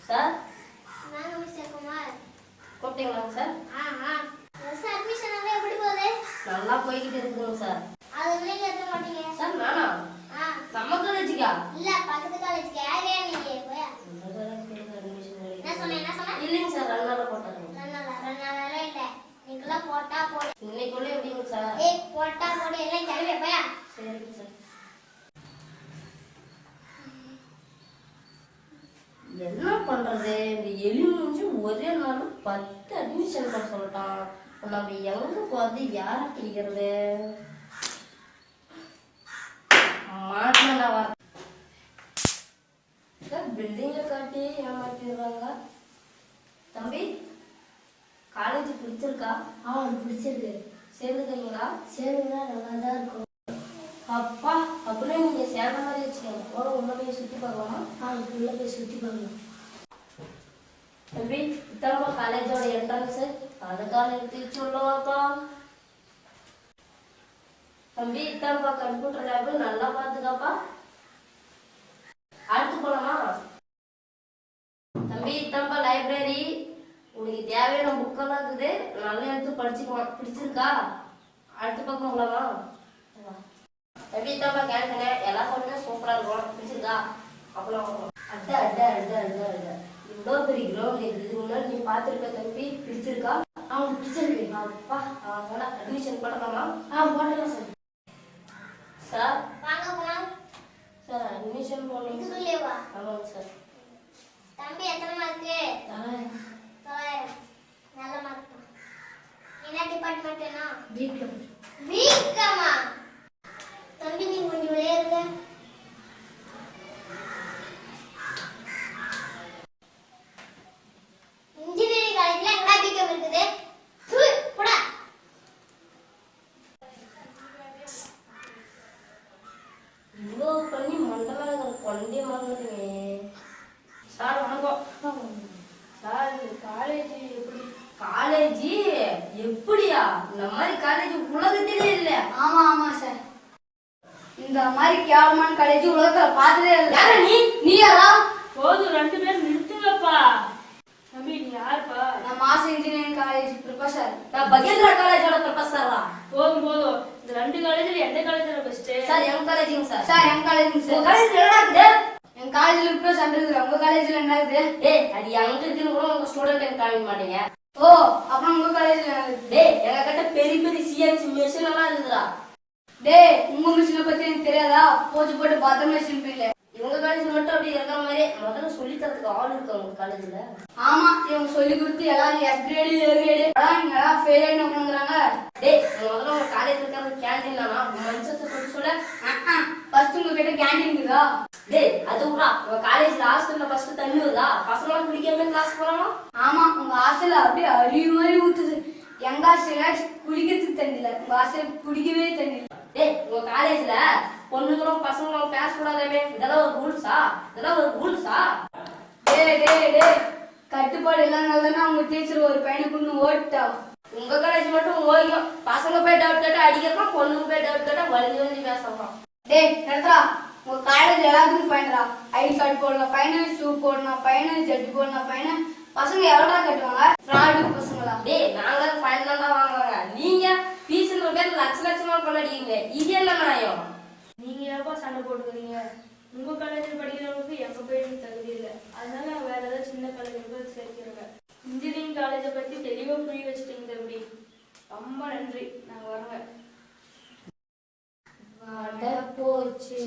Sir நான் mister Kumar. கூப்பிட்டீங்களா sir? Sir admission எல்லாம் எப்படி போகுது? நல்லா போய்கிட்டு இருக்குங்க சார். அது நீங்க ஏத்த மாட்டீங்க சார்? நானா? நம்ம காலேஜுக்கா? இல்ல பக்கத்து காலேஜுக்கு. யாரே நீங்க போய் என்ன சொன்னேன் இல்லைங்க சார், 2 நாள் போட்டாங்க. 2 நாள் இல்ல, நீங்களா போட்டா போடு. இன்னைக்குள்ள எப்படிங்க சார்? போட்டா போடு, எல்லாம் கிளம்பி போயா. சரிங்க சார். என்ன பண்றது? இந்த எலி முடிஞ்சு ஒரே நாள் 10 அட்மிஷன் பண்ண சொல்லிட்டான். நம்ம எங்க போறது, யார பிடிக்கிறது? மாட்டா வர பில்டிங்க காட்டி ஏமாத்திடுறாங்க. தம்பி, காலேஜ் பிடிச்சிருக்கா? பிடிச்சிருக்கு. சேர்ந்துக்கிறீங்களா? சேர்ந்துனா நல்லா தான் இருக்கும். அப்பா, அப்படியே நீங்க சேர்ந்த மாதிரி வச்சுக்கோங்க. போற உள்ள போய் சுத்தி பார்க்கலாமா? உள்ள போய் சுத்தி பார்க்கலாம். தம்பி, இத்தனை காலேஜோட என்ட்ரன்ஸ் அதுக்கான எடுத்து சொல்லுவாப்பா. தம்பி, இத்தனை கம்ப்யூட்டர் லேபு நல்லா பாத்துக்காப்பா. அடுத்து போலாமா? தம்பி, இத்தனை லைப்ரரி, உனக்கு தேவையான புக்கெல்லாம் இருக்குது, நல்லா எடுத்து படிச்சுக்கலாம். பிடிச்சிருக்கா? அடுத்த பக்கம் போலாமா? தம்பி, இத்தனை கேன்டீனு எல்லா பொருளுமே சூப்பரா இருக்கும். பிடிச்சிருக்கா? அப்புறம் அட்டை அட்டை அட்டை அட்டை அட்டை இவ்வளோ பெரிய கிரவுண்ட் இருக்குது. இது முன்னாடி நீ பார்த்துருக்க தம்பி. பிடிச்சிருக்கா? பிடிச்சிருக்கு. அப்பா, அவங்கள அட்மிஷன் பண்ணலாமா? போடலாம் சார். சார் வாங்க போலாம். சார் அட்மிஷன் போடணும். இதுக்குள்ளேவா? ஆமாங்க சார். தம்பி எத்தனை மார்க்கு? 900. நல்ல மார்க். என்ன டிபார்ட்மெண்ட்னா? பிகாம். பிகாமா? தம்பி நீங்க கொஞ்சம் விளையாடுங்க. இன்ஜினியரிங் காலேஜ்ல என்ன பிகாம் இருக்குது? போடா. இவ்வளோ பண்ணி மண்டலம் கொண்டே மறந்துட்டுமே. சார் வணக்கம். சார் காலேஜ் எப்படி? காலேஜ் எப்படியா? இந்த மாதிரி காலேஜ் உலகத்திலே இல்ல. ஆமா சார். இந்த மாதிரி கேவலமான காலேஜ் உலகத்துல பார்த்ததே இல்ல. நீ யாரா? போதும், 2 பேர் நிறுத்துங்கப்பா. தம்பி, நீ யாருப்பா? நான் மாஸ் இன்ஜினியரிங் காலேஜ் ப்ரொஃபசர். நான் பகேந்திரா காலேஜோட ப்ரொஃபசரா. போதும், இந்த 2 காலேஜ்ல எந்த காலேஜ்ல பெஸ்ட்? சார் எம் காலேஜுங்க சார். சார் எம் காலேஜுங்க சார். உங்க காலேஜ் என்னடா இருக்குது? என் காலேஜ்ல இப்போ சென்டர் இருக்கு. உங்க காலேஜ்ல என்ன இருக்குது? அது எங்க இருக்குன்னு கூட உங்க ஸ்டூடெண்ட் எனக்கு காமிக்க மாட்டீங்க. அப்புறம் உங்க காலேஜ்ல எங்க கிட்ட பெரிய பெரிய சிஎன்சி மெஷின் எல்லாம் இருக்குதா? உங்க மிஷினை பத்தி எனக்கு தெரியாதா? போச்சு போட்டு பத்திரமா வச்சிருப்பீங்களே. இவங்க காலேஜ் மட்டும் அப்படி இருக்கிற மாதிரி முதல்ல சொல்லி தரதுக்கு ஆள் இருக்கு உங்க காலேஜ்ல. ஆமா, இவங்க சொல்லி கொடுத்து எல்லாரும் எஸ் கிரேடு ஏ கிரேடு நீங்க எல்லாம் ஃபெயில் ஆகி உட்காந்துறாங்க. முதல்ல உங்க காலேஜ் இருக்கிற கேண்டீன் தானா மனுஷத்தை சொல்லி சொல்ல. ஃபர்ஸ்ட் உங்க கிட்ட கேண்டீன் இருக்குதா? அது விடா, உங்க காலேஜ்ல ஹாஸ்டல்ல ஃபர்ஸ்ட் தண்ணி வருதா? பசங்க குடிக்காம கிளாஸ் போறானா? ஆமா, உங்க ஹாஸ்டல்ல அப்படியே அழிவு மாதிரி ஊத்துது. எங்க ஹாஸ்டல்ல குடிக்கிறதுக்கு தண்ணி இல்ல, உங்க ஹாஸ்டல் குடிக்கவே தண்ணி இல்ல. உங்க காலேஜ்ல பொண்ணுங்களும் பசங்களும் பேச கூடாதே, இதெல்லாம் ஒரு ரூல்ஸா? இதெல்லாம் ஒரு ரூல்ஸா? கட்டுப்பாடு எல்லாம் நல்லதுன்னா உங்க டீச்சர் ஒரு பையனை கொண்டு ஓட்டா. உங்க காலேஜ் மட்டும் ஓய்யும். பசங்க போய் டவுட் கேட்டா அடிக்கிறோம், பொண்ணுங்க போய் டவுட் கேட்டா வலிஞ்சு வலிஞ்சு பேசலாம். நடத்துறா, உங்க காலேஜ் எல்லாத்துக்கும் ஃபைன்டா. ஐடி கார்டு போடணும் ஃபைனல், ஷூ போடணும் ஃபைனல், ஜெட்டு போடணும் ஃபைனல். பசங்க எவ்வளோ கட்டுவாங்க? ஃப்ராடு பசங்களா? நாங்க ஃபைன் தான் வாங்குறாங்க. நீங்க ஃபீஸ் லட்சமா கொண்டாடிங்க. இது என்ன நியாயம்? நீங்க ஏப்பா சண்டை போட்டுக்கிறீங்க? உங்க காலேஜில் படிக்கிறவங்களுக்கு எங்க போய் தகுதி இல்லை. அதனால வேற ஏதாவது சின்ன காலேஜுக்கு சேர்க்கிறாங்க. இன்ஜினியரிங் காலேஜை பத்தி தெளிவா புரிய வச்சுட்டீங்க தம்பி. ரொம்ப நன்றி. நாங்க வரங்க. போச்சு.